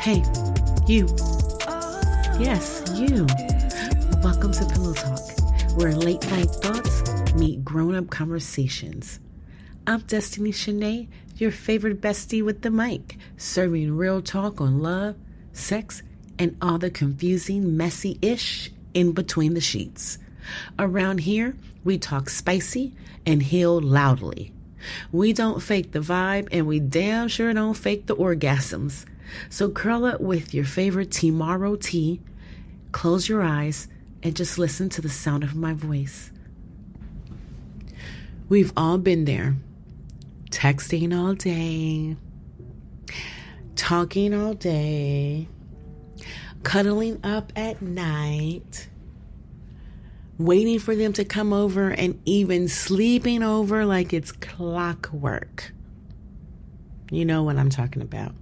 Hey, you. Yes, you. Welcome to Pillow Talk, where late night thoughts meet grown-up conversations. I'm Destiny Shanae, your favorite bestie with the mic, serving real talk on love, sex, and all the confusing, messy-ish in between the sheets. Around here, we talk spicy and heal loudly. We don't fake the vibe, and we damn sure don't fake the orgasms. So curl up with your favorite tomorrow tea, close your eyes, and just listen to the sound of my voice. We've all been there. Texting all day, talking all day, cuddling up at night, waiting for them to come over, and even sleeping over like it's clockwork. You know what I'm talking about.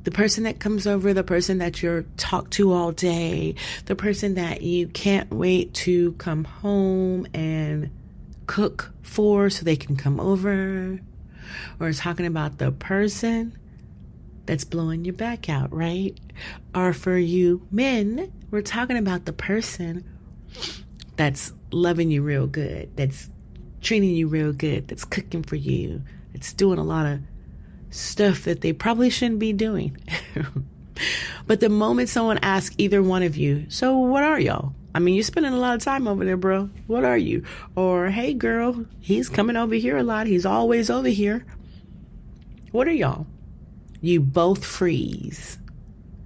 The person that comes over, the person that you're talked to all day, the person that you can't wait to come home and cook for so they can come over. Or talking about the person that's blowing your back out, right? Or for you men, we're talking about the person that's loving you real good, that's treating you real good, that's cooking for you, that's doing a lot of stuff that they probably shouldn't be doing. But the moment someone asks either one of you, so what are y'all? I mean, you're spending a lot of time over there, bro. What are you? Or, hey, girl, he's coming over here a lot. He's always over here. What are y'all? You both freeze.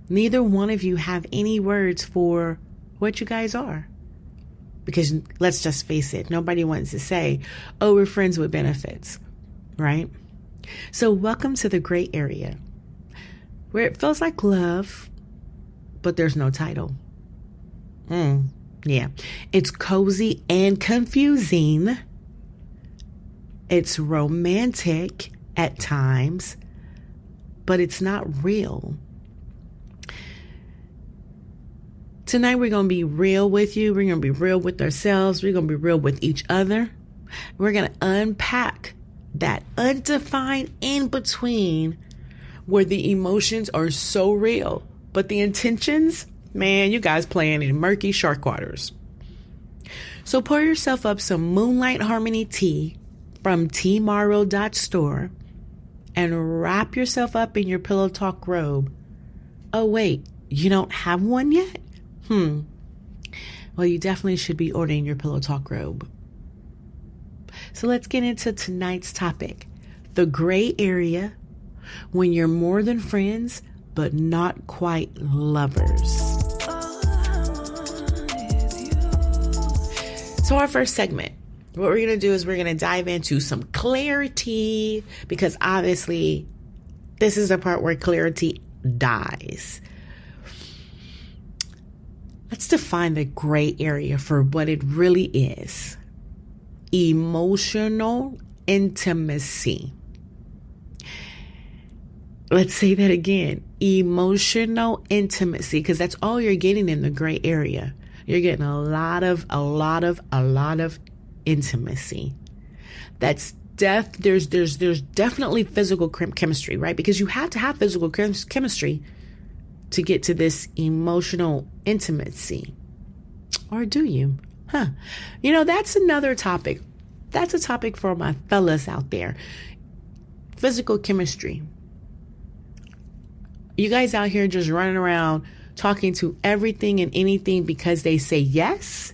Neither one of you have any words for what you guys are. Because let's just face it, nobody wants to say, oh, we're friends with benefits, right? So welcome to the gray area, where it feels like love, but there's no title. Yeah, it's cozy and confusing. It's romantic at times, but it's not real. Tonight we're going to be real with you. We're going to be real with ourselves. We're going to be real with each other. We're going to unpack that undefined in between where the emotions are so real, but the intentions, man, you guys playing in murky shark waters. So pour yourself up some Moonlight Harmony tea from tomorrow.store and wrap yourself up in your Pillow Talk robe. Oh, wait, you don't have one yet? Well, you definitely should be ordering your Pillow Talk robe. So let's get into tonight's topic, the gray area when you're more than friends, but not quite lovers. So our first segment, what we're going to do is we're going to dive into some clarity, because obviously this is the part where clarity dies. Let's define the gray area for what it really is. Emotional intimacy. Let's say that again. Emotional intimacy, because that's all you're getting in the gray area. You're getting a lot of intimacy. There's definitely physical chemistry, right? Because you have to have physical chemistry to get to this emotional intimacy. Or do you? You know, that's another topic. That's a topic for my fellas out there. Physical chemistry. You guys out here just running around talking to everything and anything because they say yes?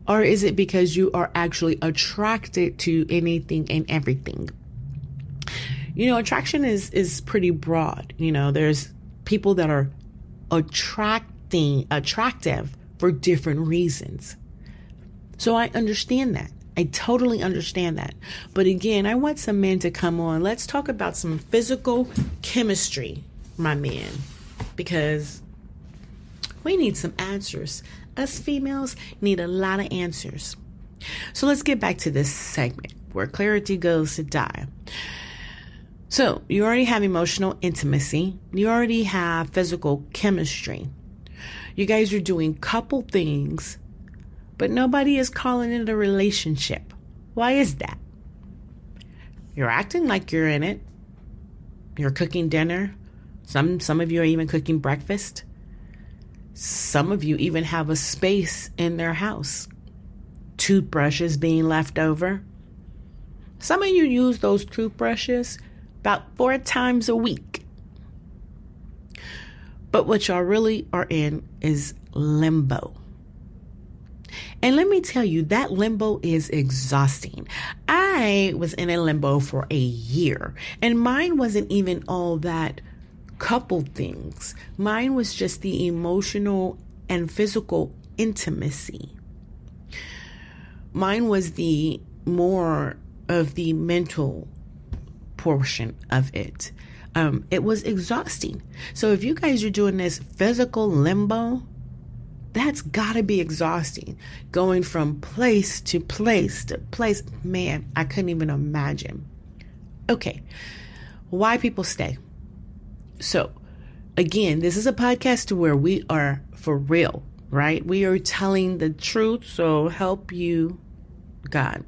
Or is it because you are actually attracted to anything and everything? You know, attraction is pretty broad. You know, there's people that are attractive for different reasons. So I understand that. I totally understand that. But again, I want some men to come on. Let's talk about some physical chemistry, my man, because we need some answers. Us females need a lot of answers. So let's get back to this segment where clarity goes to die. So you already have emotional intimacy. You already have physical chemistry. You guys are doing couple things, but nobody is calling it a relationship. Why is that? You're acting like you're in it. You're cooking dinner. Some of you are even cooking breakfast. Some of you even have a space in their house. Toothbrushes being left over. Some of you use those toothbrushes about 4 times a week. But what y'all really are in is limbo. And let me tell you, that limbo is exhausting. I was in a limbo for a year, and mine wasn't even all that couple things. Mine was just the emotional and physical intimacy. Mine was the more of the mental portion of it. It was exhausting. So if you guys are doing this physical limbo, that's gotta be exhausting. Going from place to place to place. Man, I couldn't even imagine. Okay, why people stay? So again, this is a podcast to where we are for real, right? We are telling the truth. So help you, God.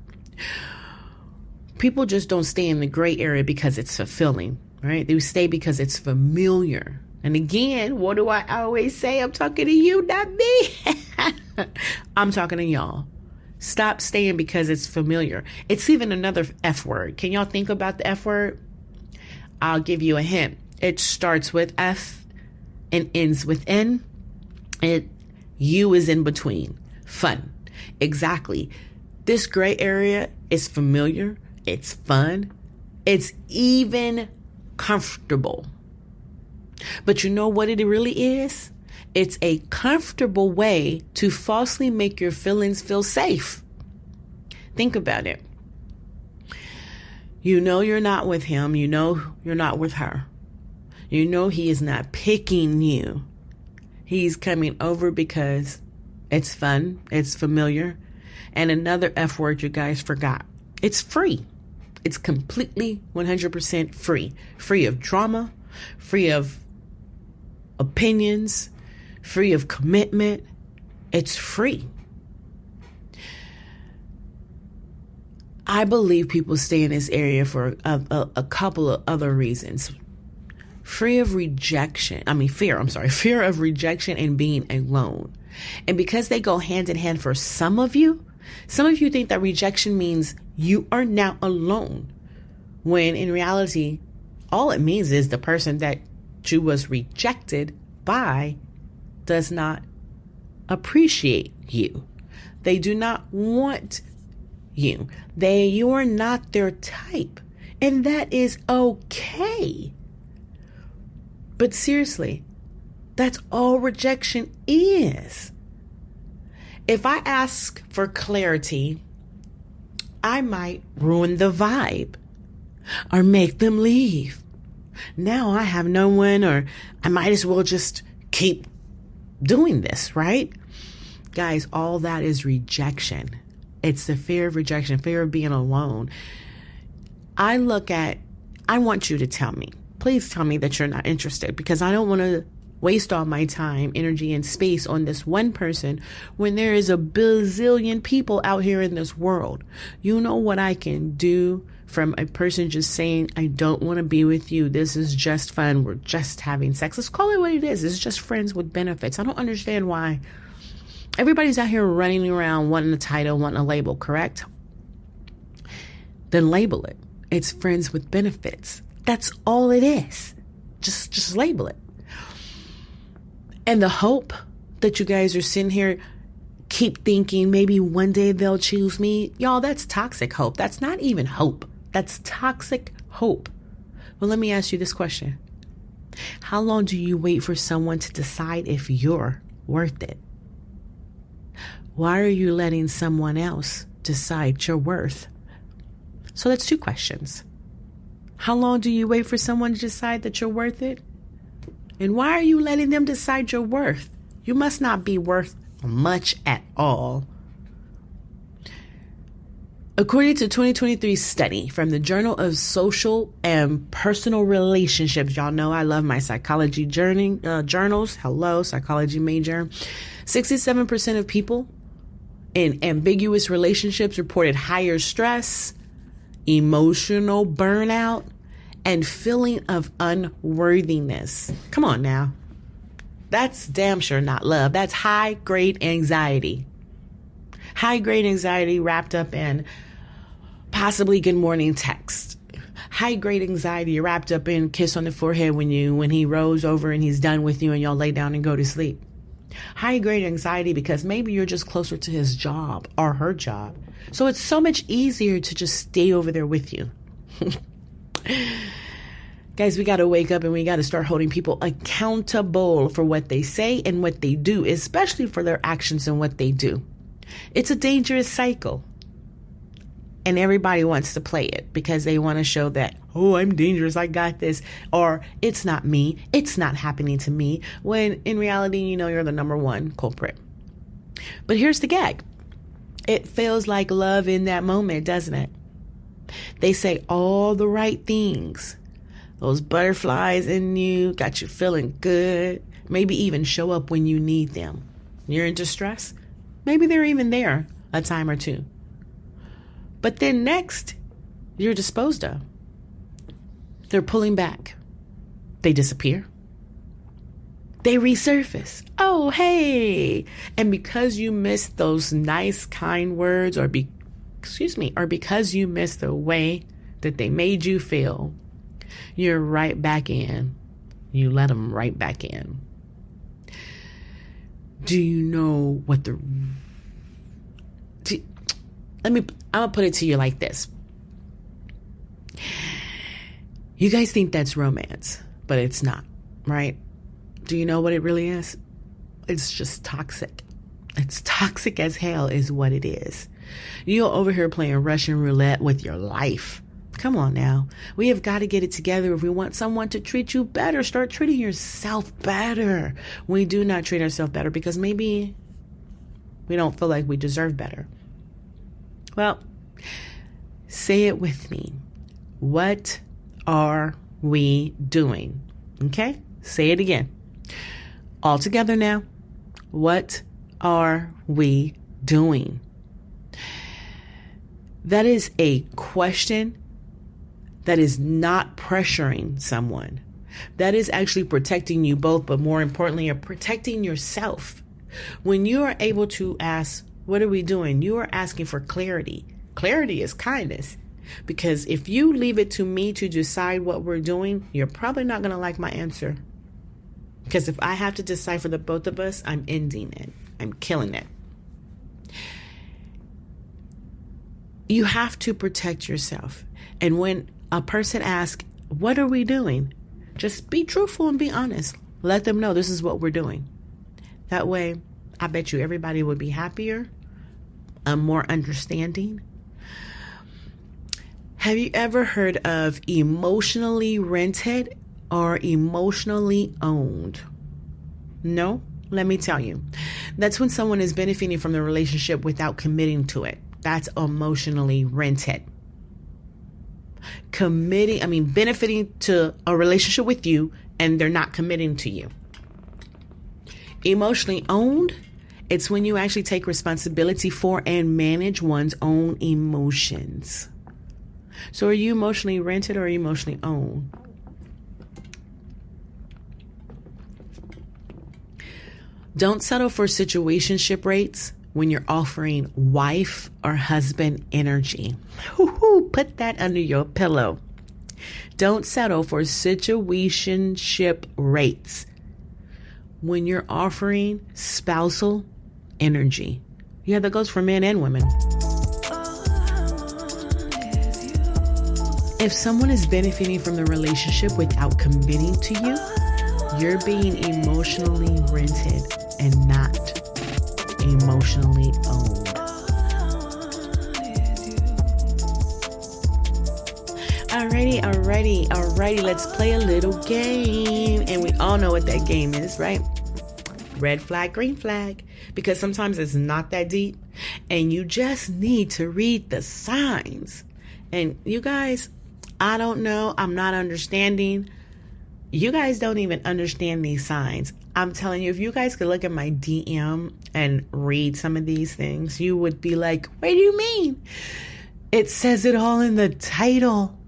People just don't stay in the gray area because it's fulfilling, right? They stay because it's familiar. And again, what do I always say? I'm talking to you, not me. I'm talking to y'all. Stop staying because it's familiar. It's even another F word. Can y'all think about the F word? I'll give you a hint. It starts with F and ends with N. U is in between. Fun. Exactly. This gray area is familiar. It's fun. It's even comfortable. But you know what it really is? It's a comfortable way to falsely make your feelings feel safe. Think about it. You know you're not with him. You know you're not with her. You know he is not picking you. He's coming over because it's fun. It's familiar. And another F word you guys forgot. It's free. It's completely 100% free. Free of drama. Free of opinions. Free of commitment. It's free. I believe people stay in this area for a couple of other reasons. Fear of rejection of rejection and being alone. And because they go hand in hand for some of you think that rejection means you are now alone. When in reality, all it means is the person that you was rejected by does not appreciate you. They do not want you. You are not their type. And that is okay. But seriously, that's all rejection is. If I ask for clarity, I might ruin the vibe or make them leave. Now I have no one, or I might as well just keep doing this, right? Guys, all that is rejection. It's the fear of rejection, fear of being alone. I want you to tell me. Please tell me that you're not interested, because I don't want to waste all my time, energy, and space on this one person when there is a bazillion people out here in this world. You know what I can do from a person just saying, I don't want to be with you. This is just fun. We're just having sex. Let's call it what it is. It's just friends with benefits. I don't understand why everybody's out here running around wanting a title, wanting a label, correct? Then label it. It's friends with benefits. That's all it is. Just label it. And the hope that you guys are sitting here keep thinking maybe one day they'll choose me. Y'all, that's toxic hope. That's not even hope. That's toxic hope. Well, let me ask you this question. How long do you wait for someone to decide if you're worth it? Why are you letting someone else decide your worth? So that's 2 questions. How long do you wait for someone to decide that you're worth it? And why are you letting them decide your worth? You must not be worth much at all. According to 2023 study from the Journal of Social and Personal Relationships, y'all know I love my psychology journals. Hello, psychology major. 67% of people in ambiguous relationships reported higher stress, emotional burnout, and feeling of unworthiness. Come on now. That's damn sure not love. That's high grade anxiety. High grade anxiety wrapped up in possibly good morning text. High grade anxiety wrapped up in kiss on the forehead when he rolls over and he's done with you and y'all lay down and go to sleep. High grade anxiety because maybe you're just closer to his job or her job. So it's so much easier to just stay over there with you. Guys, we got to wake up and we got to start holding people accountable for what they say and what they do, especially for their actions and what they do. It's a dangerous cycle. And everybody wants to play it because they want to show that, oh, I'm dangerous, I got this. Or it's not me, it's not happening to me. When in reality, you know you're the number one culprit. But here's the gag. It feels like love in that moment, doesn't it? They say all the right things. Those butterflies in you got you feeling good. Maybe even show up when you need them. You're in distress. Maybe they're even there a time or two. But then next, you're disposed of. They're pulling back. They disappear. They resurface. Oh, hey. And because you missed those nice, kind words, or because you missed the way that they made you feel, you're right back in. You let them right back in. Do you know what I'm going to put it to you like this. You guys think that's romance, but it's not, right? Do you know what it really is? It's just toxic. It's toxic as hell is what it is. You're over here playing Russian roulette with your life. Come on now. We have got to get it together if we want someone to treat you better. Start treating yourself better. We do not treat ourselves better because maybe we don't feel like we deserve better. Well, say it with me. What are we doing? Okay? Say it again. All together now. What are we doing? That is a question that is not pressuring someone. That is actually protecting you both, but more importantly, you're protecting yourself. When you are able to ask, what are we doing? You are asking for clarity. Clarity is kindness. Because if you leave it to me to decide what we're doing, you're probably not going to like my answer. Because if I have to decide for the both of us, I'm ending it. I'm killing it. You have to protect yourself. And when a person asks, what are we doing? Just be truthful and be honest. Let them know this is what we're doing. That way, I bet you everybody would be happier, more understanding. Have you ever heard of emotionally rented or emotionally owned? No? Let me tell you. That's when someone is benefiting from the relationship without committing to it. That's emotionally rented. Benefiting to a relationship with you and they're not committing to you. Emotionally owned, it's when you actually take responsibility for and manage one's own emotions. So are you emotionally rented or emotionally owned? Don't settle for situationship rates when you're offering wife or husband energy. Put that under your pillow. Don't settle for situationship rates when you're offering spousal energy. Yeah, that goes for men and women. If someone is benefiting from the relationship without committing to you, you're being emotionally rented and not emotionally owned. Alrighty. Let's play a little game. And we all know what that game is, right? Red flag, green flag. Because sometimes it's not that deep. And you just need to read the signs. And you guys, I don't know. I'm not understanding. You guys don't even understand these signs. I'm telling you, if you guys could look at my DM and read some of these things, you would be like, what do you mean? It says it all in the title.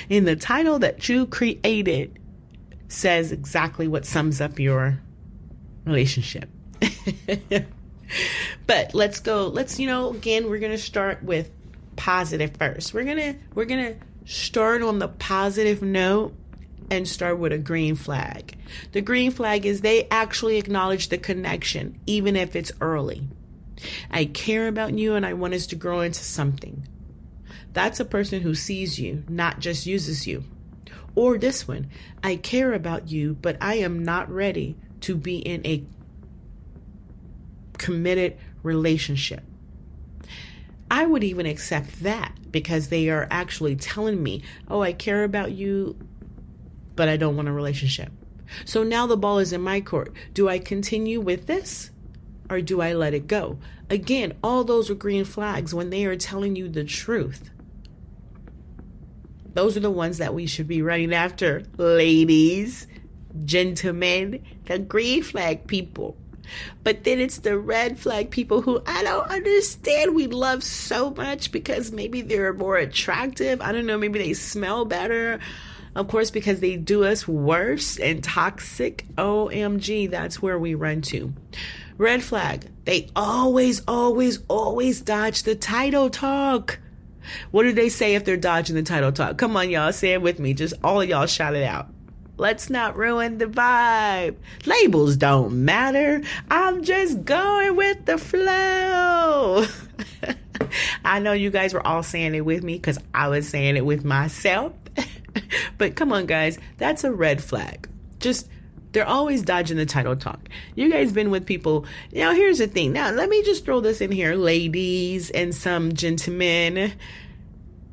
And the title that you created says exactly what sums up your relationship. But let's again, we're going to start with positive first. We're going to start on the positive note and start with a green flag. The green flag is they actually acknowledge the connection, even if it's early. I care about you and I want us to grow into something. That's a person who sees you, not just uses you. Or this one, I care about you, but I am not ready to be in a committed relationship. I would even accept that because they are actually telling me, oh, I care about you, but I don't want a relationship. So now the ball is in my court. Do I continue with this or do I let it go? Again, all those are green flags when they are telling you the truth. Those are the ones that we should be running after, ladies, gentlemen, the green flag people. But then it's the red flag people who I don't understand we love so much because maybe they're more attractive. I don't know, maybe they smell better. Of course, because they do us worse and toxic. OMG, that's where we run to. Red flag. They always dodge the title talk. What do they say if they're dodging the title talk? Come on, y'all. Say it with me. Just all of y'all shout it out. Let's not ruin the vibe. Labels don't matter. I'm just going with the flow. I know you guys were all saying it with me because I was saying it with myself. But come on, guys. That's a red flag. They're always dodging the title talk. You guys been with people. Now, here's the thing. Now, let me just throw this in here, ladies and some gentlemen.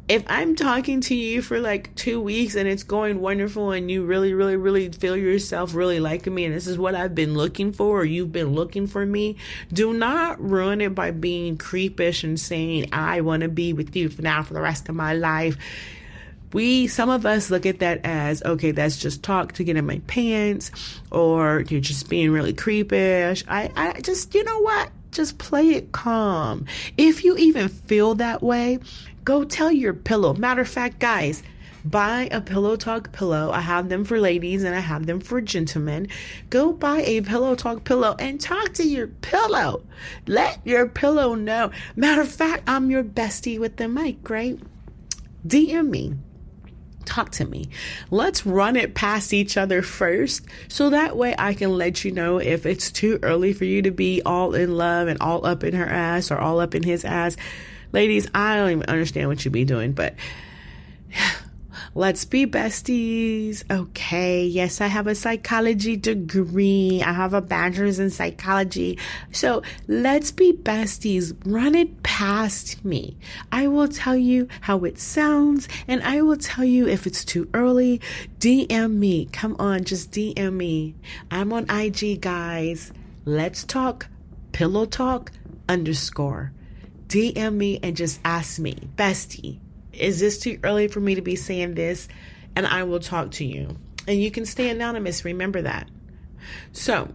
If I'm talking to you for like 2 weeks and it's going wonderful and you really, really, really feel yourself really liking me and this is what I've been looking for or you've been looking for me, do not ruin it by being creepish and saying, I want to be with you for the rest of my life. Some of us look at that as, okay, that's just talk to get in my pants or you're just being really creepish. I just, you know what? Just play it calm. If you even feel that way, go tell your pillow. Matter of fact, guys, buy a Pillow Talk pillow. I have them for ladies and I have them for gentlemen. Go buy a Pillow Talk pillow and talk to your pillow. Let your pillow know. Matter of fact, I'm your bestie with the mic, right? DM me. Talk to me. Let's run it past each other first so that way I can let you know if it's too early for you to be all in love and all up in her ass or all up in his ass. Ladies, I don't even understand what you be doing, but let's be besties. Okay. Yes, I have a psychology degree. I have a bachelor's in psychology. So let's be besties. Run it past me. I will tell you how it sounds and I will tell you if it's too early. DM me. Come on, just DM me. I'm on IG, guys. Let's talk. Pillow Talk _ DM me and just ask me, bestie, is this too early for me to be saying this? And I will talk to you. And you can stay anonymous. Remember that. So,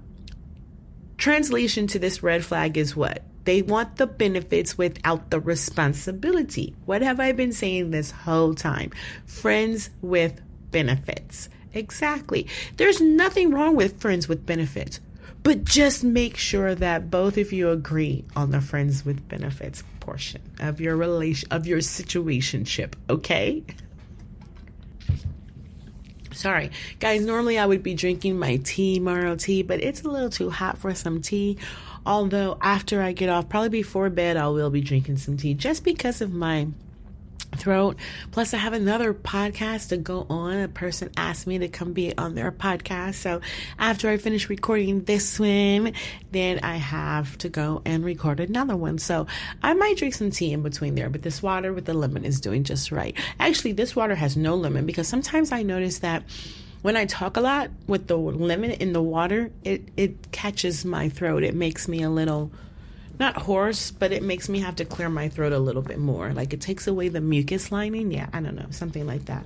translation to this red flag is what? They want the benefits without the responsibility. What have I been saying this whole time? Friends with benefits. Exactly. There's nothing wrong with friends with benefits. But just make sure that both of you agree on the friends with benefits portion of your situationship, okay? Sorry, guys, normally I would be drinking my tea, Mario tea, but it's a little too hot for some tea. Although after I get off, probably before bed, I will be drinking some tea just because of my throat. Plus, I have another podcast to go on. A person asked me to come be on their podcast. So after I finish recording this one, then I have to go and record another one. So I might drink some tea in between there, but this water with the lemon is doing just right. Actually, this water has no lemon because sometimes I notice that when I talk a lot with the lemon in the water, it catches my throat. It makes me a little not hoarse, but it makes me have to clear my throat a little bit more. Like it takes away the mucus lining. Yeah, I don't know, something like that.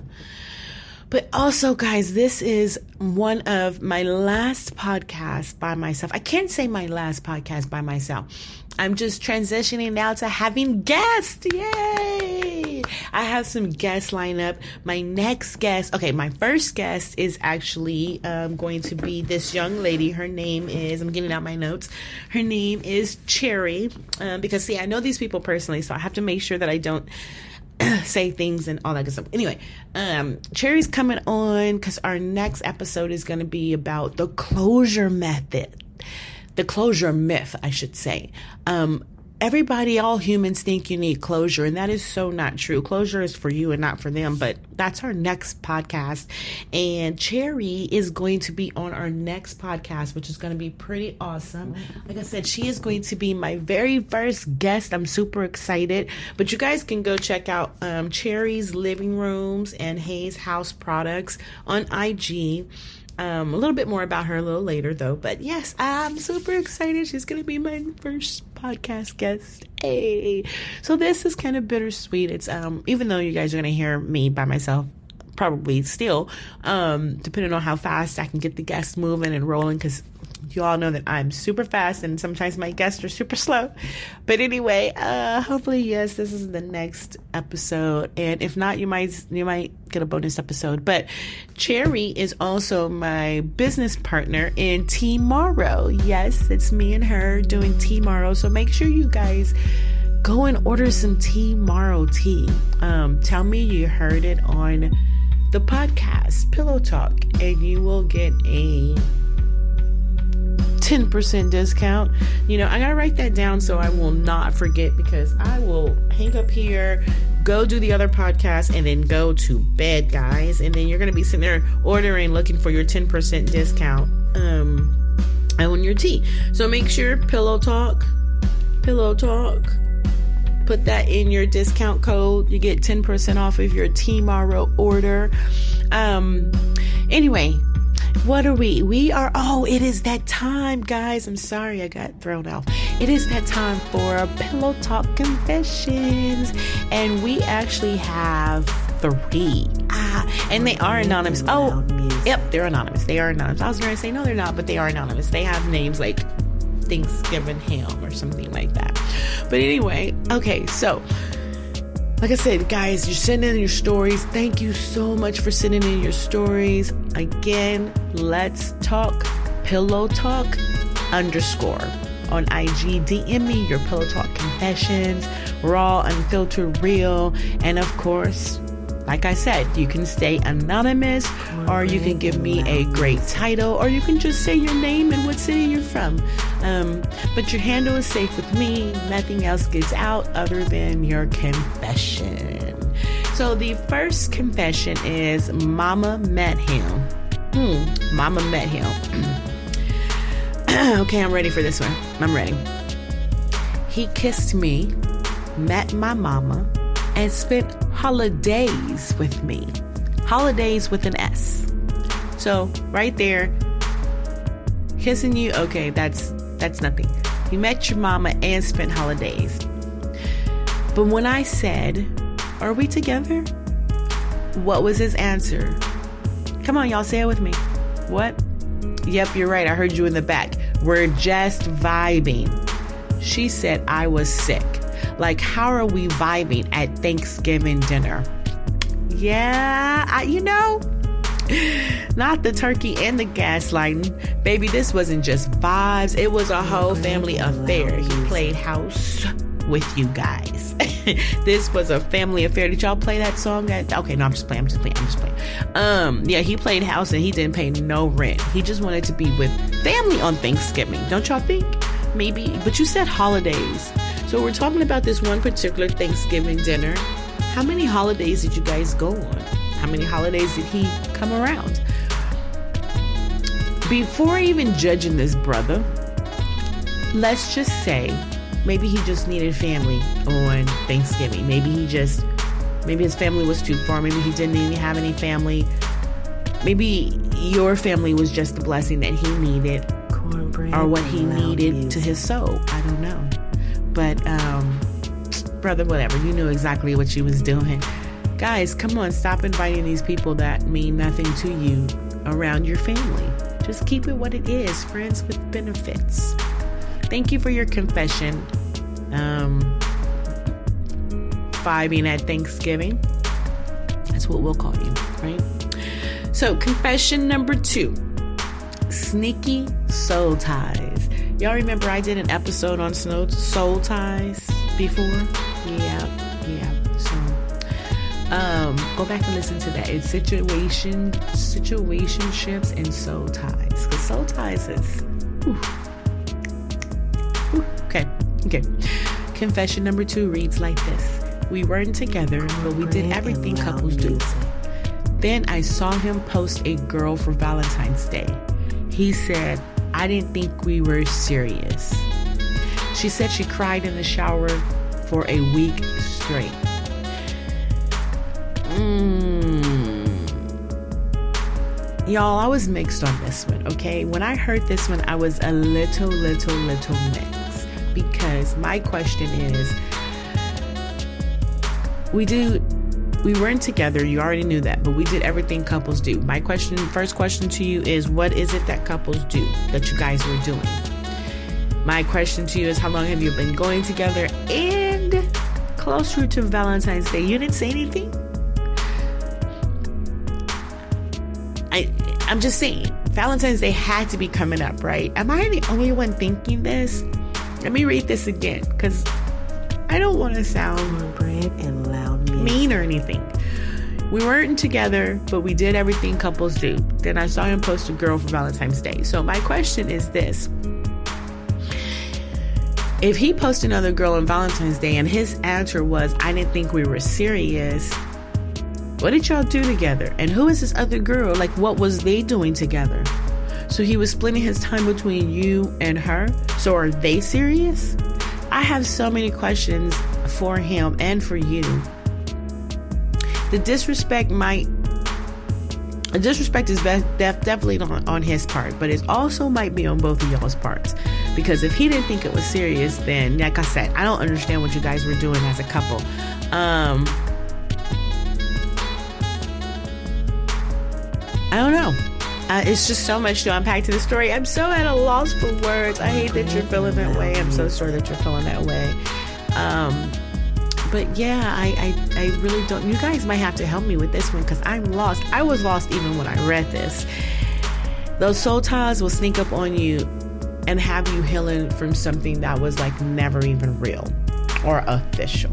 But also, guys, this is one of my last podcasts by myself. I can't say my last podcast by myself. I'm just transitioning now to having guests. Yay! I have some guests lined up. My first guest is actually going to be this young lady. Her name is, I'm getting out my notes. Her name is Cherry. Because, see, I know these people personally, so I have to make sure that I don't say things and all that good stuff. Anyway, Cherry's coming on because our next episode is going to be about the closure method. The closure myth, I should say. Everybody, all humans think you need closure, and that is so not true. Closure is for you and not for them, but that's our next podcast. And Cherry is going to be on our next podcast, which is going to be pretty awesome. Like I said, she is going to be my very first guest. I'm super excited, but you guys can go check out Cherry's Living Rooms and Hayes House Products on IG. A little bit more about her a little later, though. But yes, I'm super excited. She's going to be my first podcast guest. Hey. So this is kind of bittersweet. It's even though you guys are going to hear me by myself, probably still, depending on how fast I can get the guests moving and rolling, because you all know that I'm super fast and sometimes my guests are super slow. But anyway, hopefully, yes, this is the next episode. And if not, you might get a bonus episode. But Cherry is also my business partner in Tomorrow. Yes, it's me and her doing Tomorrow. So make sure you guys go and order some Tomorrow tea. Tell me you heard it on the podcast Pillow Talk, and you will get a 10% discount. You know, I gotta write that down so I will not forget, because I will hang up here, go do the other podcast, and then go to bed, guys. And then you're gonna be sitting there ordering, looking for your 10% discount on your tea. So make sure Pillow Talk, put that in your discount code. You get 10% off of your Tomorrow order. Anyway, what are we? It is that time, guys. I'm sorry I got thrown off. It is that time for Pillow Talk Confessions. And we actually have 3. And they are anonymous. Oh, yep, they're anonymous. I was going to say, no, they're not, but they are anonymous. They have names like Thanksgiving Ham or something like that. But anyway, okay, so like I said, guys, you're sending in your stories. Thank you so much for sending in your stories. Again, let's talk Pillow Talk _ on IG. DM me your Pillow Talk confessions, raw, unfiltered, real. And of course, like I said, you can stay anonymous, or you can give me a great title, or you can just say your name and what city you're from. But your handle is safe with me. Nothing else gets out other than your confession. So the first confession is Mama met him. Mama met him. Okay, I'm ready for this one. I'm ready. He kissed me, met my mama, and spent holidays with me. Holidays with an S. So right there, kissing you, okay, that's nothing. You met your mama and spent holidays. But when I said, are we together? What was his answer? Come on, y'all, say it with me. What? Yep, you're right. I heard you in the back. We're just vibing. She said I was sick. Like, how are we vibing at Thanksgiving dinner? Yeah, not the turkey and the gaslighting. Baby, this wasn't just vibes. It was a whole family affair. He played house with you guys. This was a family affair. Did y'all play that song? Okay, no, I'm just playing. Yeah, he played house and he didn't pay no rent. He just wanted to be with family on Thanksgiving. Don't y'all think? Maybe, but you said holidays. So we're talking about this one particular Thanksgiving dinner. How many holidays did you guys go on? How many holidays did he come around? Before even judging this brother, let's just say maybe he just needed family on Thanksgiving. Maybe his family was too far. Maybe he didn't even have any family. Maybe your family was just the blessing that he needed, or what he needed to his soul. I don't know. But, brother, whatever, you knew exactly what you was doing. Guys, come on, stop inviting these people that mean nothing to you around your family. Just keep it what it is, friends with benefits. Thank you for your confession. vibing at Thanksgiving. That's what we'll call you, right? So confession number 2, sneaky soul ties. Y'all remember I did an episode on soul ties before? Yeah. So, go back and listen to that. It's situationships and soul ties. Because soul ties is, Okay. Confession number 2 reads like this. We weren't together, but we did everything couples do. Then I saw him post a girl for Valentine's Day. He said, I didn't think we were serious. She said she cried in the shower for a week straight. Y'all, I was mixed on this one, okay? When I heard this one, I was a little mixed. Because my question is, we weren't together, you already knew that, but we did everything couples do. My first question to you is, what is it that couples do that you guys were doing? My question to you is, how long have you been going together? And closer to Valentine's Day, you didn't say anything? I'm just saying, Valentine's Day had to be coming up, right? Am I the only one thinking this? Let me read this again, because I don't want to sound and loud mean or anything. We weren't together, but we did everything couples do. Then I saw him post a girl for Valentine's Day. So my question is this. If he posted another girl on Valentine's Day and his answer was, I didn't think we were serious, what did y'all do together? And who is this other girl? Like, what was they doing together? So he was splitting his time between you and her. So are they serious? I have so many questions for him and for you. The disrespect is definitely on his part, but it also might be on both of y'all's parts. Because if he didn't think it was serious, then, like I said, I don't understand what you guys were doing as a couple. I don't know. It's just so much to unpack to the story. I'm so at a loss for words. I hate that you're feeling that way. I'm so sorry that you're feeling that way. But yeah, I really don't. You guys might have to help me with this one because I'm lost. I was lost even when I read this. Those soul ties will sneak up on you and have you healing from something that was like never even real or official.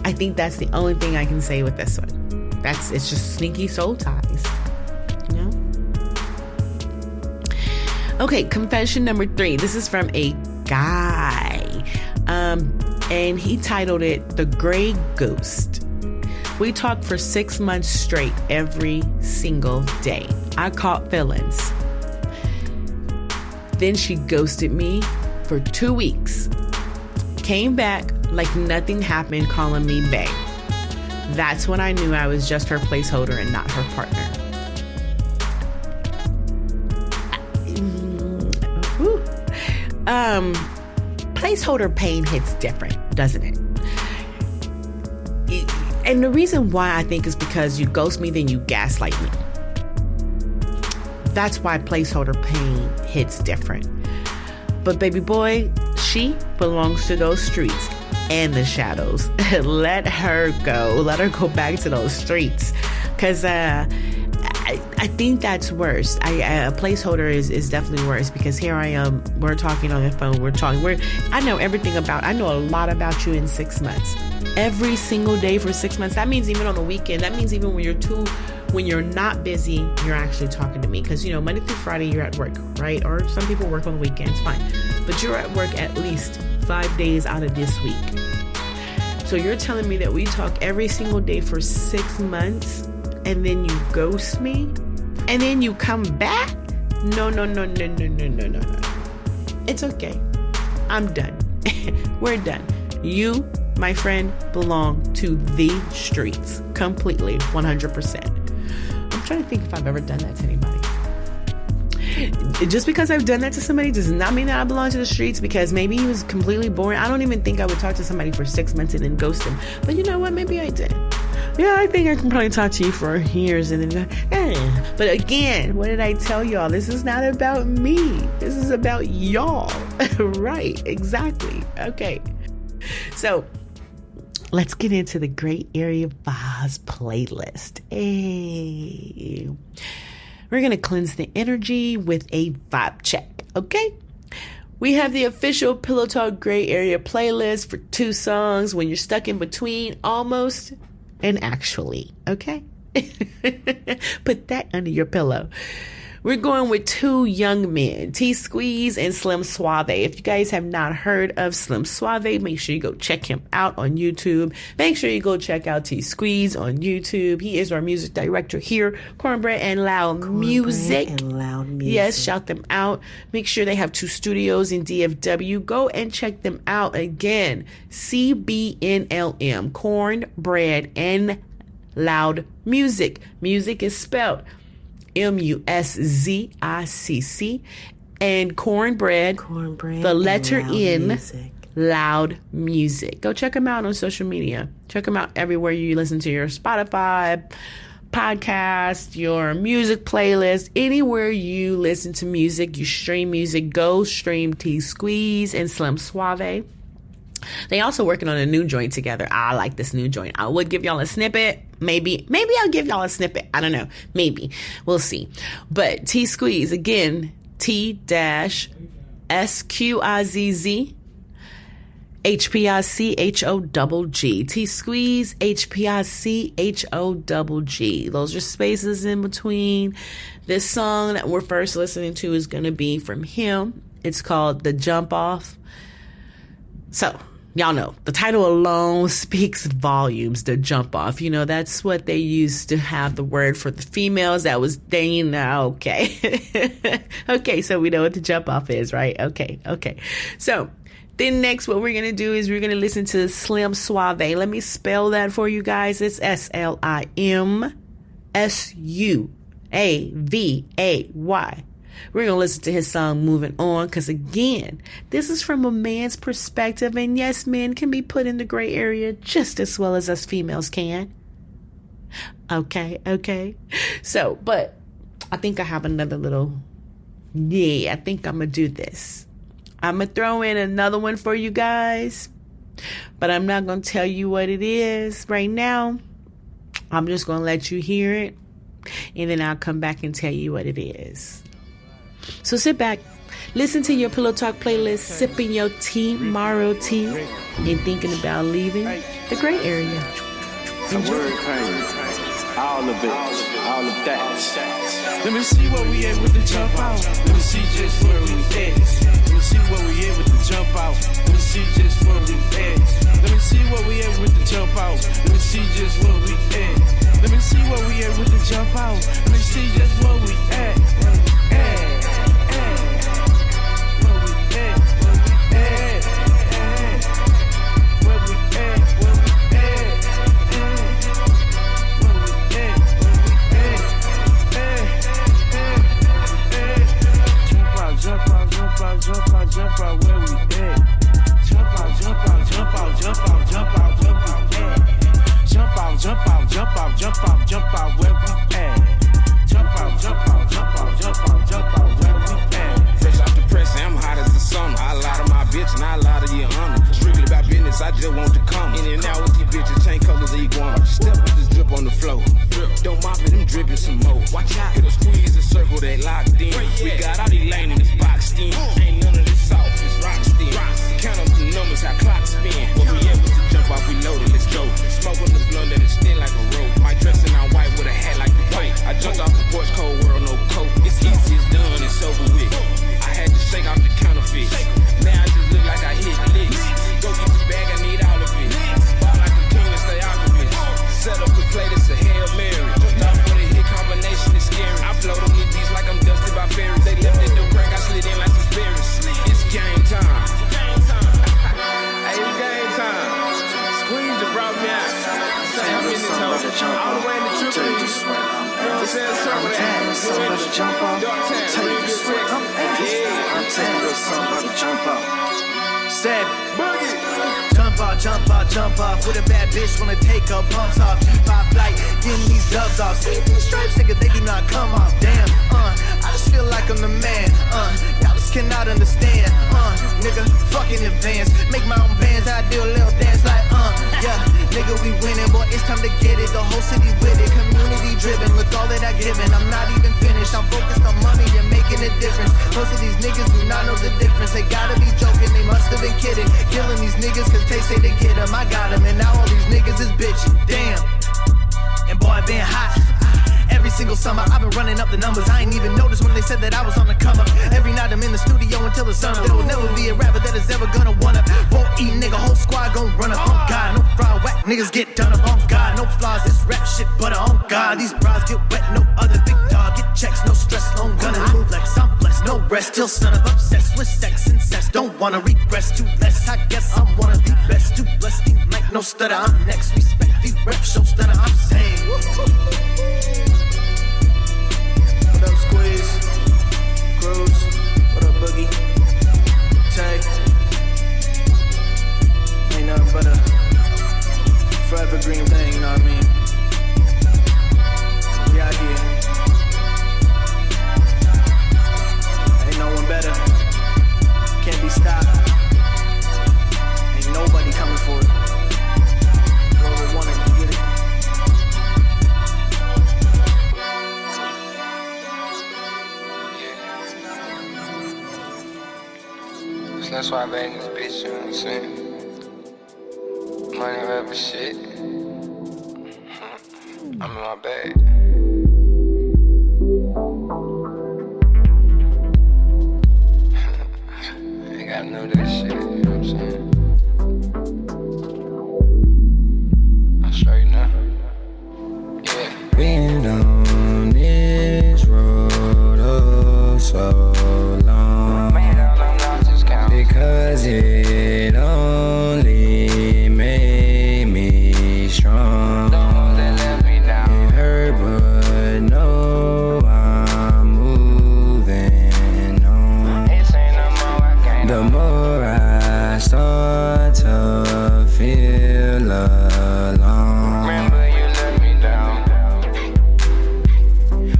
I think that's the only thing I can say with this one. It's just sneaky soul ties. You know? Okay, confession number 3. This is from a guy. And he titled it The Gray Ghost. We talked for 6 months straight every single day. I caught feelings. Then she ghosted me for 2 weeks. Came back like nothing happened, calling me bae. That's when I knew I was just her placeholder and not her partner. Placeholder pain hits different, doesn't it? And the reason why I think is because you ghost me, then you gaslight me. That's why placeholder pain hits different. But baby boy, she belongs to those streets and the shadows. Let her go. Let her go back to those streets. Because I think that's worse. A placeholder is definitely worse because here I am. We're talking on the phone. I know I know a lot about you in 6 months. Every single day for 6 months. That means even on the weekend. That means even when you're not busy, you're actually talking to me. Because, Monday through Friday, you're at work, right? Or some people work on the weekends, fine. But you're at work at least 5 days out of this week. So you're telling me that we talk every single day for 6 months and then you ghost me and then you come back? No. It's okay. I'm done. We're done. You, my friend, belong to the streets completely, 100%. I'm trying to think if I've ever done that to anybody. Just because I've done that to somebody does not mean that I belong to the streets, because maybe he was completely boring. I don't even think I would talk to somebody for 6 months and then ghost him. But you know what? Maybe I did. Yeah, I think I can probably talk to you for years and then But again, what did I tell y'all? This is not about me. This is about y'all. Right, exactly. Okay. So let's get into the Gray Area Vibes playlist. Hey, we're going to cleanse the energy with a vibe check, okay? We have the official Pillow Talk Gray Area playlist for 2 songs when you're stuck in between almost and actually, okay? Put that under your pillow. We're going with 2 young men, T Squeeze and Slim Suave. If you guys have not heard of Slim Suave, make sure you go check him out on YouTube. Make sure you go check out T Squeeze on YouTube. He is our music director here, Cornbread and Loud Music. Yes, shout them out. Make sure they have 2 studios in DFW. Go and check them out again. CBNLM, Cornbread and Loud Music. Music is spelled MUSZICC, and Cornbread, the letter N, music. Loud Music. Go check them out on social media. Check them out everywhere you listen to your Spotify podcast, your music playlist, anywhere you listen to music, you stream music. Go stream T Squeeze and Slim Suave. They also working on a new joint together. I like this new joint. I would give y'all a snippet. Maybe I'll give y'all a snippet. I don't know. Maybe. We'll see. But T Squeeze, again, T-SQIZZ HPICHOGG. T Squeeze HPICHOGG. Those are spaces in between. This song that we're first listening to is going to be from him. It's called The Jump Off. So, y'all know, the title alone speaks volumes, The Jump Off. You know, that's what they used to have the word for the females. That was, okay. Okay, so we know what The Jump Off is, right? Okay. So, then next, what we're going to do is we're going to listen to Slim Suave. Let me spell that for you guys. It's SLIMSUAVAY. We're going to listen to his song Moving On, because again, this is from a man's perspective, and yes, men can be put in the gray area just as well as us females can. Okay. So, but I think I have another little, I think I'm going to do this. I'm going to throw in another one for you guys, but I'm not going to tell you what it is right now. I'm just going to let you hear it, and then I'll come back and tell you what it is. So sit back, listen to your Pillow Talk playlist, sipping your tea, Maro tea, and thinking about leaving the gray area. Enjoy. All of it, all of that. Let me see what we at with the jump out. Let me see just where we at. Let me see what we at with the jump out. Let me see just where we at. Let me see what we at with the jump out. Let me see just where we at. Let me see what we at with the jump out. Let me see just where we at. Jump out where we at. Jump out where we at. Jump out where we at. Fresh off the press, I'm hot as the summer. I lie to my bitch and I lie to your honor. Strictly about business, I just want to come. In and out with these bitches, chain colors, iguana. Step with this drip on the floor. Don't mop it, them dripping some more. Watch out, it'll squeeze a circle that locked in. We got all these lane in this box in. Ain't none of this soft, it's rock steam. Count up the numbers, how clocks spin. What we able to jump off, we loaded, let's go. Smoke on the blunt that is thin like a rope. My dressing on white with a hat like the white. I jumped off the porch, cold world, no coat. It's easy, it's done, it's over with. I had to shake off the counterfeit. Now I just look like I hit licks. Go get the bag, I need all of it. Ball like a king and stay off of it. Set up a plate, it's a Hail Mary. Jumped off with a hit combination, it's scary. I float on these beats like I'm dusted by fairies. They left it no crack, I slid in like some berries. It's game time. Hey, it's game time. Squeeze just brought me out. Say I'm in this hoe. All the way in the triple. You know what I'm saying? Circle that. Jump off. Dark time. Real slick. Yeah. I'm taking a song about to jump off. Savage. Boogie. Jump off with a bad bitch, wanna take her bumps off. Keep my flight, getting these dubs off. See these stripes, nigga, they do not come off. Damn, I just feel like I'm the man. Y'all just cannot understand. Nigga, fucking advance. Make my own bands, I do a little dance like, yeah. Nigga, we winning, boy, it's time to get it. The whole city with it, community driven. Look all that I given, I'm not even finished. I'm focused on money and making a difference. Most of these niggas do not know the difference. They gotta be joking, they must have been kidding. Killing these niggas cause they say they get them. I got them, and now all these niggas is bitchy. Damn. And boy, it been hot. Every single summer, I've been running up the numbers. I ain't even noticed when they said that I was on the come up. Every night I'm in the studio until the sun up. There will never be a rapper that is ever gonna one up. Won't eat nigga, whole squad gon' run up. Oh God, no fry whack, niggas get done up. Oh God, no flaws, this rap shit butter. Oh God, these bras get wet, no other big dog. Get checks, no stress, long gunning. Move like some flex, no rest. Till son of obsessed with sex and sex. Don't wanna regress too less. I guess I'm one of the best. Too blessed, like no stutter. I'm next. Respect the rap show stunner. I'm saying. What up, Squeeze? Cruz? What up, Boogie? Tay? Ain't nothing but a forever green thing, you know what I mean? We out here. Ain't no one better. Can't be stopped. Ain't nobody coming for it. Whoever want it, get it. That's why I bang this bitch, you know what I'm saying? Money, rapper shit. I'm in my bag. I gotta know that shit, you know what I'm saying? I'll show you now. Yeah. Been on this road oh so because it only made me strong. It hurt, but no, I'm moving on. The more I start to feel alone. Remember you let me down.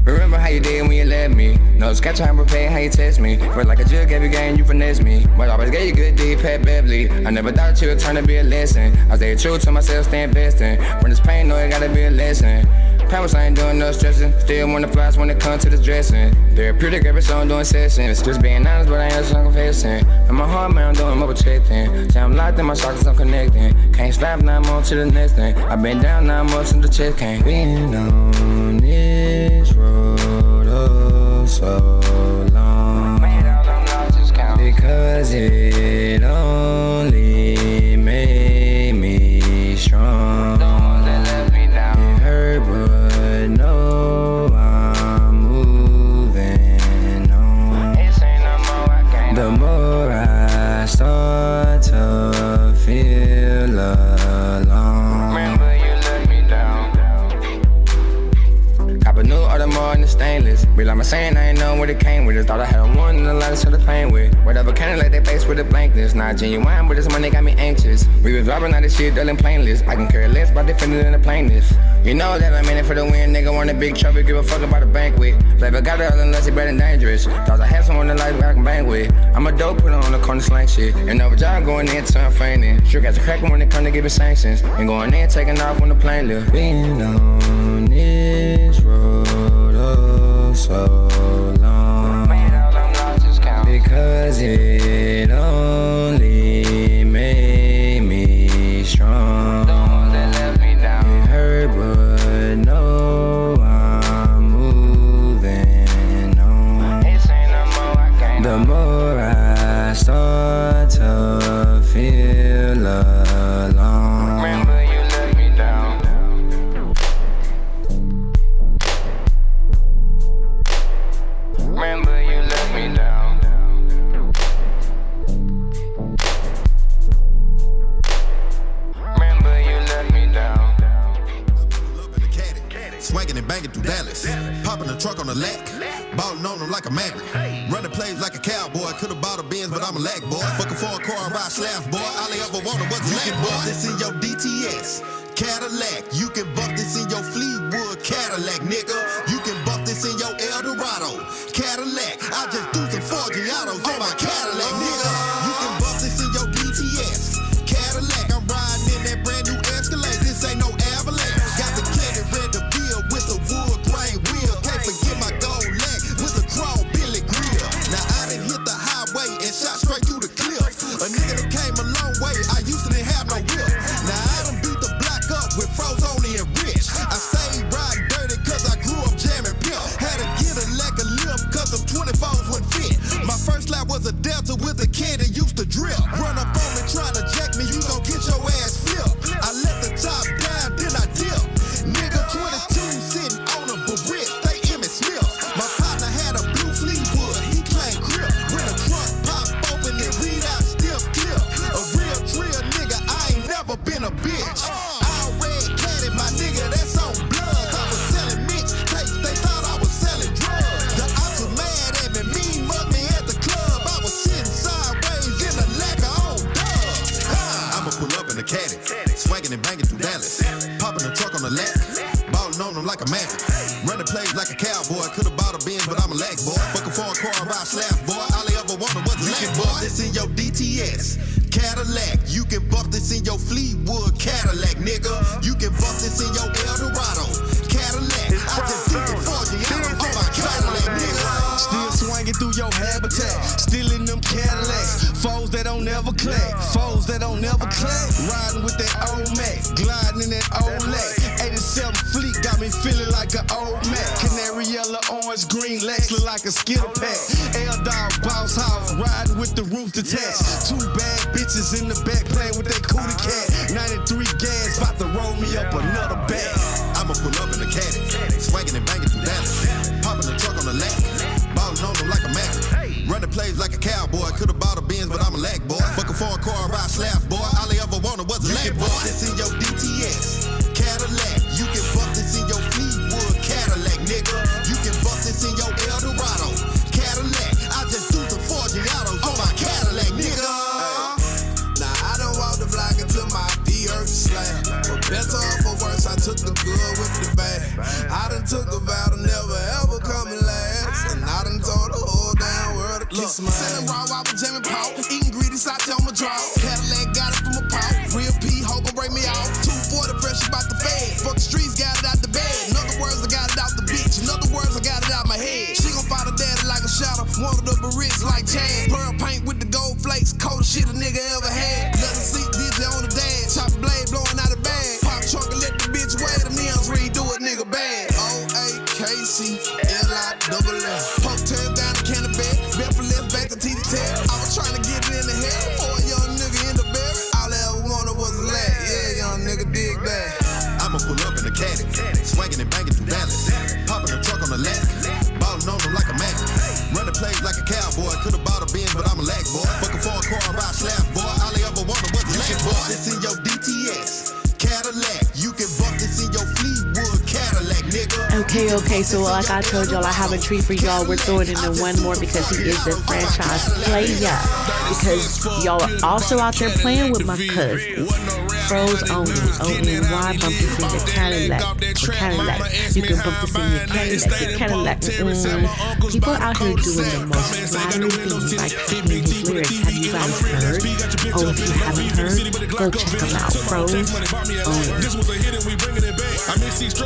Remember how you did when you let me. No sketch, I'm prepared how you test me. Felt like a jug every game you finesse me. But I always gave you good D, Pat Beverly. I never thought you would turn to be a lesson. I stay true to myself, stay investing. From this pain, know it gotta be a lesson. Promise I ain't doing no stressing. Still wanna flies when it comes to this dressing. Therapeutic every song doing sessions. Just being honest, but I ain't so confessing. In my heart, man, I'm doing more protecting. Say I'm locked in my sockets, I'm connecting. Can't stop, now I'm on to the next thing. I've been down, now I'm up since the chest came. Been on this road oh so long. Because it only made me strong. It hurt, but no, I'm moving on. The more I start to feel alone. Remember you let me down. Cop a new Audemars in the stainless. Be like my saying, I ain't know what it came with. Just thought I had a one and a lot of shit to pain with. Whatever kind of like they face with a blankness. Not genuine, but this money got me anxious. We was dropping out this shit, dwelling plainless. I can care less about defending than the plainness. You know that I'm in it for the win, nigga. Want a big trophy, give a fuck about a banquet. Flavor got it unless he better than dangerous. Thought I had someone in life I can bang with. I'm a dope put on the corner slang shit. And over job going in till I'm fainting. Sure got to crackin' when it come to giving sanctions. And going in, taking off when the plane lift. Been on this road oh so long. Because it only made me strong. It hurt, but no, I'm moving on. The more I start to feel alone. Remember you let me down. Remember you let me down. Remember you let me down. Swinging and banging through Dallas. Popping a truck on the lack. Ballin' on them like a maverick. Running plays like a cowboy. Could've bought a Benz, but I'm a lack boy. Fucking for a car and ride slabs, boy. All I ever wanted was a lack boy. You can bump this in your DTS Cadillac. You can bump this in your Fleetwood Cadillac, nigga. You can bump this in your Eldorado Cadillac. I just do some forging. autos on my Cadillac, nigga. You can bust this in your DTS. Cadillac, I'm riding in that brand new Escalade. This ain't no Avalanche. Got the candy red DeVille with the wood grain wheel. Can't forget my gold leg with the chrome Billy grill. Now I done hit the highway and shot straight through the cliff. A nigga that came a long way, I used to didn't have no whip. Now I done beat the block up with froze only and rich. I stayed riding dirty cause I grew up jamming pimp. Had to get a lack of lip cause them 24s wouldn't fit. My first lap was a Delta with a kid that used to drip. Run up on me trying to jack me, you gon' get your ass flipped. I let the top down, then I dip. Nigga 22 sitting on a Barrett, stay Emmett Smith. My partner had a blue Fleetwood, he claimed grip. When the trunk pop open and read out stiff clip. A real trill nigga, I ain't never been a bitch. All red caddy, my nigga, that's on blood. I was selling mixtapes, they thought I was selling drugs. The ops were mad at me, mean mug me at the club. I was sitting sideways in a lack of old dubs. I'ma pull up in the caddy, swinging and banging through Dallas. Popping the truck on the lap, ballin' on them like a magic. Running plays like a cowboy, could've bought a Benz, but I'm a lag boy. Fucking for a car and ride slab, boy. All I ever wanted was a lag boy. This in your DTS Cadillac, you can bump this in your Fleetwood Cadillac, nigga. You can bump this in your Eldorado Cadillac. I just do it for you, I'm on my Cadillac, nigga. Still swinging through your habitat, still in them Cadillacs. Foes that don't never clack, foes that don't never clack. Riding with that old Mac, gliding in that old lack. 87 Fleet got me feeling like an old Mac. Canary yellow, orange, green Lex look like a Skittle pack. L-Dog bounce house, riding with the roof detached. Two bad bitches in the back playing with that cootie cat. 93 gas, about to roll me up another bag. I'ma pull up in the caddy, swinging and banging through Dallas. Popping the truck on the lap, ballin' on them like a Mac. Running plays like a cowboy, could've bought a Benz, but I'm a lag boy. Fucking for a car and ride slabs, boy. All I ever wanted was a lag boy. This in your DTS Cadillac, you can bump this in your Fleetwood Cadillac, nigga. You can bump this in your Eldorado Cadillac. I just do some Forgiatos on my Cadillac, nigga. Now I done walked the block until my feet hurt to slam. For better or for worse, I took the good with the bad. I done took a vow to never ever come and last. And I done told the whole damn world to kiss my ass. Selling raw, I was jamming pop, eating greedy, side on my draw. Cadillac got it from a pop, real P, hope gon' break me off. 240 fresh about the fed, fuck the streets, got it out the bed. In other words, I got it out the bitch. In other words, I got it out my head. She gon' follow daddy like a shadow, wanted up a wrist like Chad. Pearl paint with the gold flakes, coldest shit a nigga ever had. Leather seat, DJ on the dash, chop a blade, blowing out a bag. Pop trunk and let the bitch wear the neons redo it, nigga bad. O-A-K-C, L-I-double-L. Poke tail down the cannon bed, bed for left back to TD tail. I was trying to get it in the head for a young nigga in the bed. All I ever wanted was a lag, yeah, young nigga dig that. I'ma pull up in the caddy, swinging and banging through Dallas. Popping the truck on the lap, ballin' on them like a Mac. Running plays like a cowboy, could've bought a Benz, but I'm a lag boy. Fucking for a car and ride slabs, boy. All I ever wanted was a lag boy. This in your DTS Cadillac, you can bump this in your Fleetwood Cadillac, nigga. Okay, so like I told y'all, I have a treat for y'all. We're throwing in one more because he is the franchise player. Because y'all are also out there playing with my cousin. Froze only, why bump this in your Cadillac? You can bump this in your Cadillac. People out here doing the most flattering things by keeping his lyrics. Have you guys heard? Oh, if you haven't heard, go check them out. Froze only.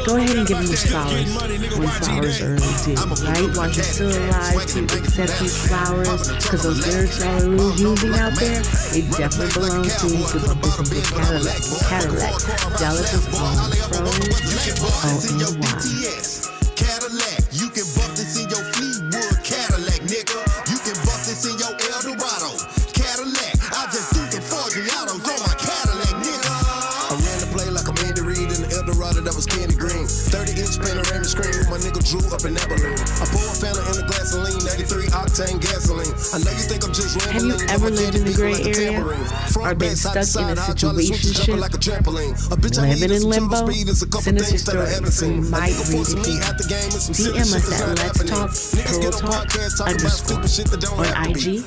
Go ahead and give him his flowers when flowers are due, right? While he's still alive, to accept these flowers, because those lyrics y'all are using out there, they definitely belong to you. To bump this in your Cadillac. Dallas is on Froze Cadillac, you can bump this in your Fleetwood Cadillac, nigga. You can bump this in your Eldorado Cadillac. I just do some Forgiatos on my Cadillac, nigga. I ran the play like I'm Andy Reid in the Eldorado that was candy green. 30-inch panoramic screen with my nigga Drew up in Abilene. I pour a Fanta in the gasoline, 93 octane gasoline. I know you think I'm just rambling. Have you ever lived in the gray area? or been stuck in a situationship, living in limbo, send us your stories. We might read it here. DM us at Let's Talk Pillow Talk _ on IG.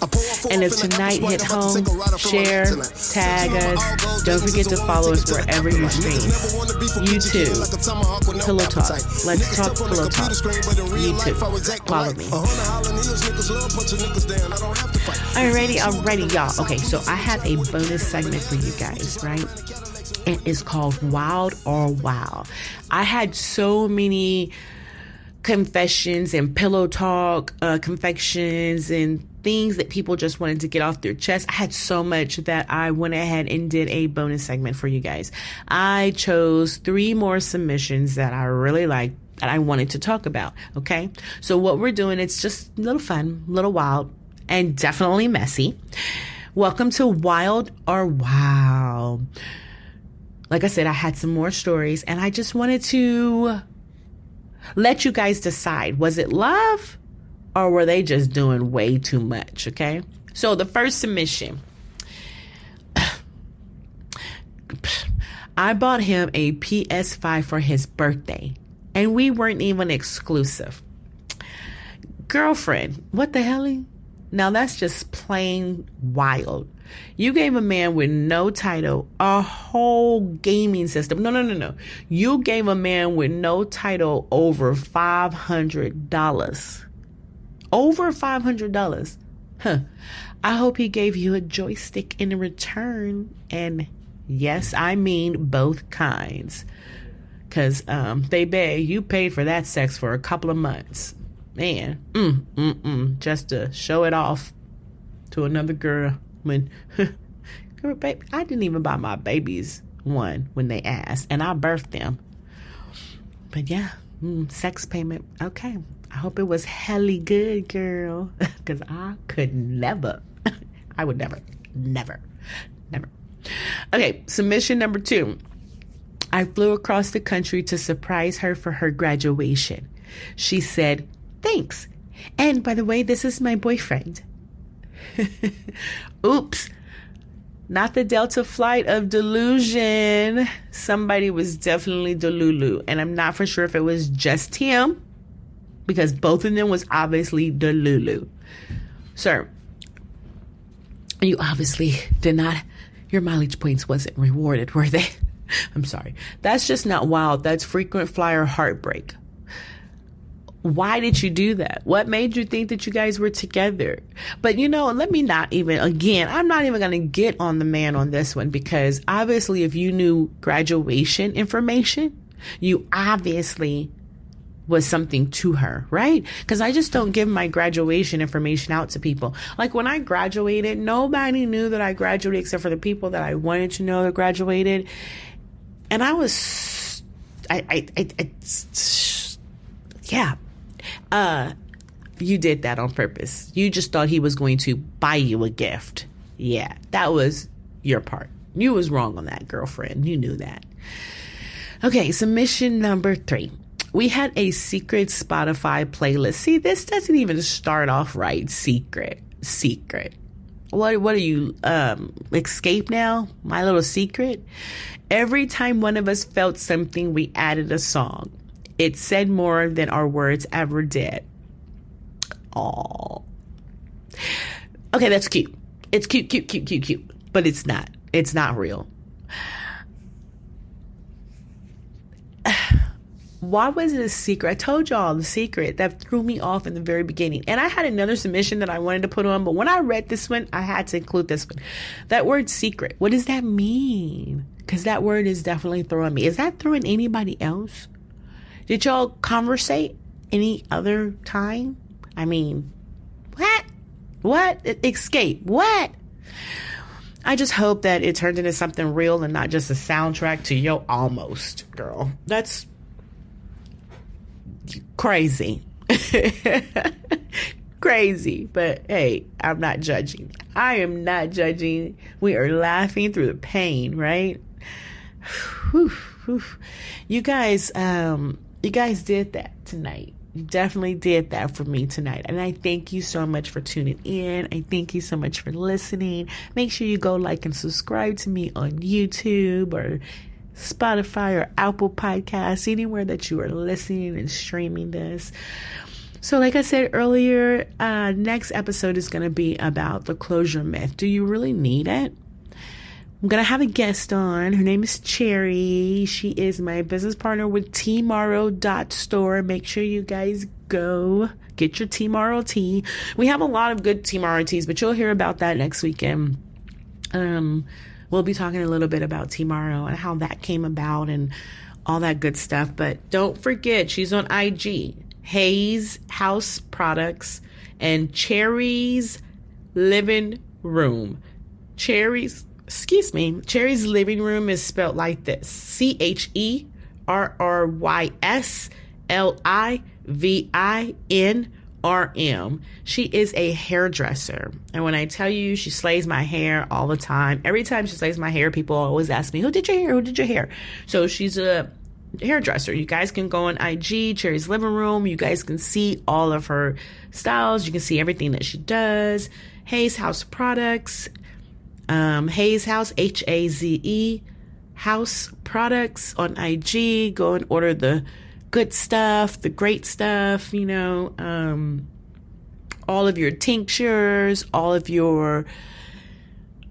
And if tonight hit home, share, tag us. Don't forget to follow us wherever you stream. YouTube, Pillow Talk. Let's Talk Pillow Talk. YouTube. Follow me. Alrighty, y'all. Okay, so I have a bonus segment for you guys, right? It is called Wild or Wow. I had so many confessions and pillow talk confections and things that people just wanted to get off their chest. I had so much that I went ahead and did a bonus segment for you guys. I chose 3 more submissions that I really liked that I wanted to talk about. Okay, so what we're doing, it's just a little fun, a little wild, and definitely messy. Welcome to Wild or Wow. Like I said, I had some more stories, and I just wanted to let you guys decide. Was it love, or were they just doing way too much? Okay, so the first submission, I bought him a PS5 for his birthday, and we weren't even exclusive. Girlfriend, what the hell? Now that's just plain wild. You gave a man with no title a whole gaming system. No. You gave a man with no title over $500. Over $500. Huh. I hope he gave you a joystick in return. And yes, I mean both kinds. Because, baby, you paid for that sex for a couple of months. Man, just to show it off to another girl. When baby, I didn't even buy my babies one when they asked, and I birthed them. But yeah, sex payment. Okay, I hope it was helly good, girl, because I could never. I would never. Okay, submission number 2. I flew across the country to surprise her for her graduation. She said, "Thanks. And by the way, this is my boyfriend." Oops. Not the Delta flight of delusion. Somebody was definitely Delulu. And I'm not for sure if it was just him, because both of them was obviously Delulu. Sir, you obviously did not, your mileage points wasn't rewarded, were they? I'm sorry. That's just not wild. That's frequent flyer heartbreak. Why did you do that? What made you think that you guys were together? But let me not even, again, I'm not even going to get on the man on this one, because obviously if you knew graduation information, you obviously was something to her, right? Because I just don't give my graduation information out to people. Like when I graduated, nobody knew that I graduated except for the people that I wanted to know that graduated. And I was, yeah. You did that on purpose. You just thought he was going to buy you a gift. Yeah, that was your part. You was wrong on that, girlfriend. You knew that. Okay, submission number 3. We had a secret Spotify playlist. See, this doesn't even start off right. Secret. What are you, Escape Now? My Little Secret? Every time one of us felt something, we added a song. It said more than our words ever did. Aww. Okay, that's cute. It's cute. But it's not. It's not real. Why was it a secret? I told y'all the secret that threw me off in the very beginning. And I had another submission that I wanted to put on, but when I read this one, I had to include this one. That word secret, what does that mean? Because that word is definitely throwing me. Is that throwing anybody else? Did y'all conversate any other time? I mean, what? Escape? What? I just hope that it turned into something real and not just a soundtrack to Yo Almost, girl. That's crazy. Crazy. But hey, I'm not judging. I am not judging. We are laughing through the pain, right? Whew. You guys did that tonight. You definitely did that for me tonight. And I thank you so much for tuning in. I thank you so much for listening. Make sure you go like and subscribe to me on YouTube or Spotify or Apple Podcasts, anywhere that you are listening and streaming this. So like I said earlier, next episode is going to be about the closure myth. Do you really need it? I'm going to have a guest on. Her name is Cherry. She is my business partner with Tomorrow.store. Make sure you guys go get your Tomorrow tea. We have a lot of good Tomorrow teas, but you'll hear about that next weekend. We'll be talking a little bit about Tomorrow and how that came about and all that good stuff. But don't forget, she's on IG, Hayes House Products and Cherry's Living Room. Cherry's Living Room is spelled like this: CherrySlivingRm. She is a hairdresser. And when I tell you she slays my hair all the time, every time she slays my hair, people always ask me, who did your hair? Who did your hair? So she's a hairdresser. You guys can go on IG, Cherry's Living Room. You guys can see all of her styles. You can see everything that she does. Hayes House Products. Hayes House, Haze House Products on IG. Go and order the good stuff, the great stuff, all of your tinctures, all of your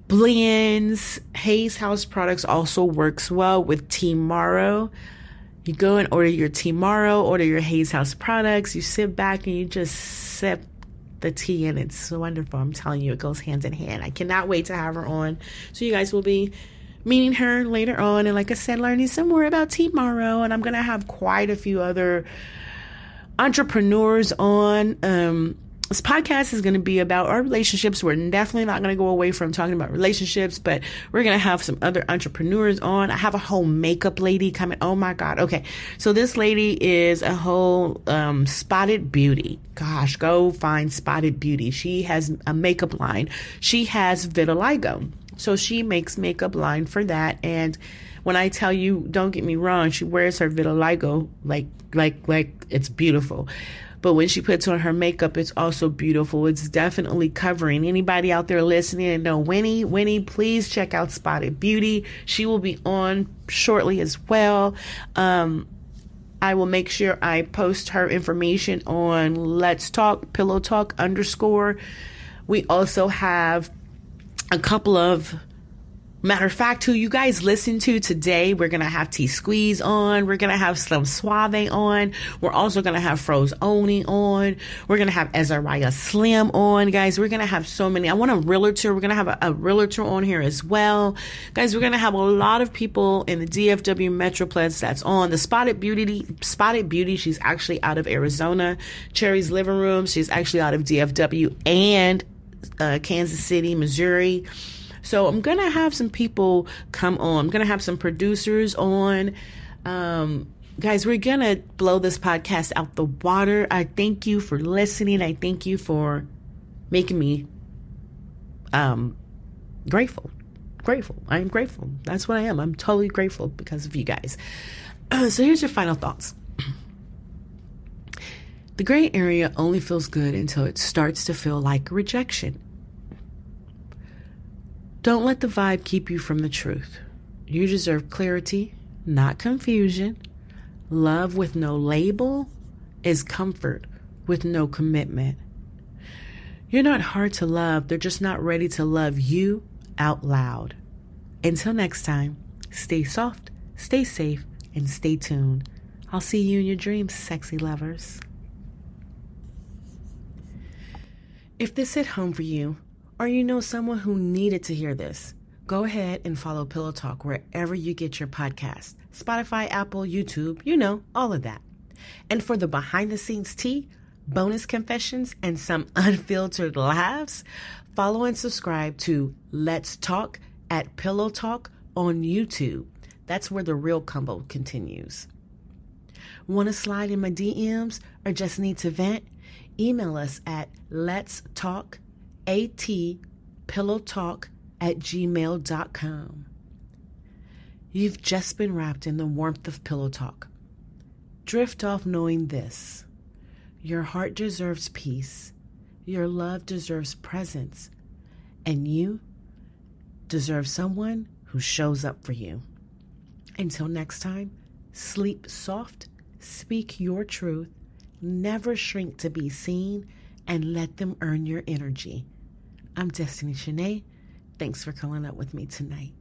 blends. Hayes House Products also works well with Tomorrow. You go and order your Tomorrow, order your Hayes House Products. You sit back and you just sip the tea, and it's so wonderful. I'm telling you, it goes hand in hand. I cannot wait to have her on. So you guys will be meeting her later on, and like I said, learning some more about Tomorrow. And I'm gonna have quite a few other entrepreneurs on. This podcast is going to be about our relationships. We're definitely not going to go away from talking about relationships, but we're going to have some other entrepreneurs on. I have a whole makeup lady coming. Oh my God. Okay. So this lady is a whole Spotted Beauty. Gosh, go find Spotted Beauty. She has a makeup line. She has vitiligo. So she makes makeup line for that. And when I tell you, don't get me wrong, she wears her vitiligo like it's beautiful. But when she puts on her makeup, it's also beautiful. It's definitely covering. Anybody out there listening and know Winnie, please check out Spotted Beauty. She will be on shortly as well. I will make sure I post her information on Let's Talk, Pillow Talk _. We also have a couple of, matter of fact, who you guys listen to today. We're going to have T Squeeze on. We're going to have Slim Suave on. We're also going to have Froze Oni on. We're going to have Ezariah Slim on, guys. We're going to have so many. I want a realtor. We're going to have a realtor on here as well. Guys, we're going to have a lot of people in the DFW Metroplex that's on. The Spotted Beauty, she's actually out of Arizona. Cherry's Living Room, she's actually out of DFW and Kansas City, Missouri. So I'm going to have some people come on. I'm going to have some producers on. Guys, we're going to blow this podcast out the water. I thank you for listening. I thank you for making me grateful. I am grateful. That's what I am. I'm totally grateful because of you guys. So here's your final thoughts. The gray area only feels good until it starts to feel like rejection. Don't let the vibe keep you from the truth. You deserve clarity, not confusion. Love with no label is comfort with no commitment. You're not hard to love. They're just not ready to love you out loud. Until next time, stay soft, stay safe, and stay tuned. I'll see you in your dreams, sexy lovers. If this hit home for you, or you know someone who needed to hear this, go ahead and follow Pillow Talk wherever you get your podcast. Spotify, Apple, YouTube, all of that. And for the behind-the-scenes tea, bonus confessions, and some unfiltered laughs, follow and subscribe to Let's Talk at Pillow Talk on YouTube. That's where the real combo continues. Want to slide in my DMs or just need to vent? Email us at letstalk@pillowtalk@gmail.com. You've just been wrapped in the warmth of Pillow Talk. Drift off knowing this. Your heart deserves peace. Your love deserves presence. And you deserve someone who shows up for you. Until next time, sleep soft, speak your truth, never shrink to be seen, and let them earn your energy. I'm Destiny Shanae. Thanks for calling up with me tonight.